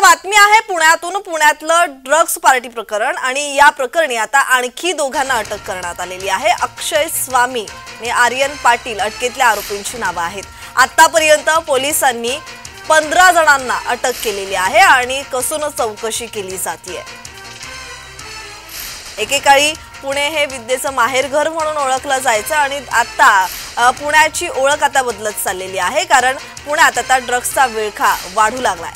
बातमी आहे पुण्यातून, पुण्यातलं ड्रग्स पार्टी प्रकरण आणि या प्रकरणी आता आणखी दोघांना अटक करण्यात आलेली आहे। अक्षय स्वामी आणि आर्यन पाटील अटकेतल्या आरोपींची नावे आहेत। आतापर्यंत पोलिसांनी 15 जणांना अटक केलेली आहे आणि कसून चौकशी केली जाते। एकेकाळी पुणे हे विद्येचं माहेरघर म्हणून ओळखलं जायचं आणि आता पुण्याची ओळख आता बदलत चाललेली आहे, कारण पुण्यात आता ड्रग्सचा विळखा वाढू लागलाय।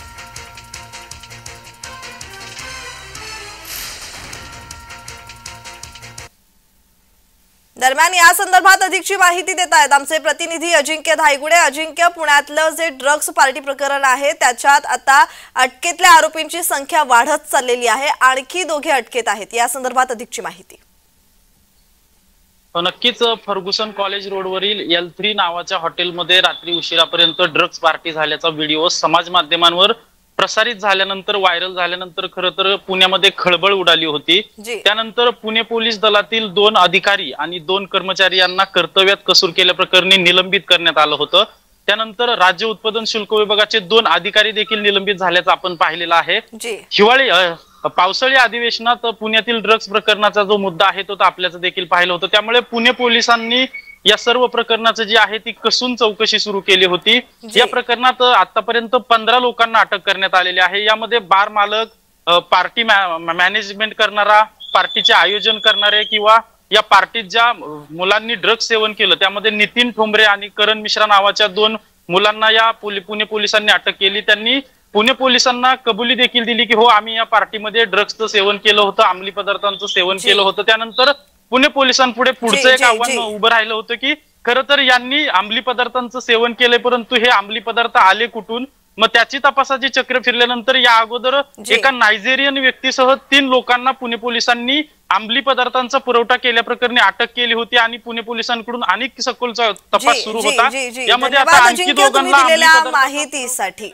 दरम्यान या संदर्भात अधिकची माहिती देत आहेत आमचे प्रतिनिधी अजिंक्य धायगुडे। अजिंक्य, पुण्यातलं जे ड्रग्स पार्टी प्रकरण आहे त्याच्यात आता अटकेतल्या आरोपींची संख्या वाढत चाललेली आहे, आणखी दोघे अटकेत आहेत, या संदर्भात अधिकची माहिती। नक्कीच फर्ग्युसन कॉलेज रोडवरील L3 नावाच्या हॉटेलमध्ये रात्री उशिरापर्यंत ड्रग्स पार्टी झाल्याचा व्हिडिओ समाज माध्यमांवर प्रसारित झाल्यानंतर, व्हायरल झाल्यानंतर खरं तर पुण्यामध्ये खळबळ उडाली होती। त्यानंतर पुणे पोलीस दलातील 2 अधिकारी आणि 2 कर्मचारी यांना कर्तव्यात कसूर केल्याप्रकरणी निलंबित करण्यात आलं होतं। त्यानंतर राज्य उत्पादन शुल्क विभागाचे 2 अधिकारी देखील निलंबित झाल्याचं आपण पाहिलेलं आहे। हिवाळी पावसाळी अधिवेशनात पुण्यातील ड्रग्स प्रकरणाचा जो मुद्दा आहे तो आपल्याचं देखील पाहिलं होतं। त्यामुळे पुणे पोलिसांनी या सर्व प्रकरणाचं जी आहे ती कसून चौकशी सुरू केली होती। या प्रकरणात आतापर्यंत 15 लोकांना अटक करण्यात आलेली आहे। यामध्ये बार मालक, पार्टी मॅनेजमेंट करणारा, पार्टीचे आयोजन करणारे किंवा या पार्टीत ज्या मुलांनी ड्रग्स सेवन केलं त्यामध्ये नितीन ठोंबरे आणि करण मिश्रा नावाच्या 2 मुलांना या पुणे पोलिसांनी अटक केली। त्यांनी पुणे पोलिसांना कबुली देखील दिली की हो, आम्ही या पार्टीमध्ये ड्रग्सचं सेवन केलं होतं, अंमली पदार्थांचं सेवन केलं होतं। त्यानंतर पुणे पोलिसांपुढे पुढचं एक आव्हान उभं राहिलं होतं की खरं तर यांनी अंमली पदार्थांचं सेवन केलंय, परंतु हे अंमली पदार्थ आले कुठून? मग त्याची तपासाची चक्र फिरल्यानंतर या अगोदर एका नायजेरियन व्यक्तीसह 3 लोकांना पुणे पोलिसांनी अंमली पदार्थांचा पुरवठा केल्याप्रकरणी अटक केली होती आणि पुणे पोलिसांकडून अनेक सखोल तपास सुरू होता। यामध्ये आता आणखी दोघांना माहितीसाठी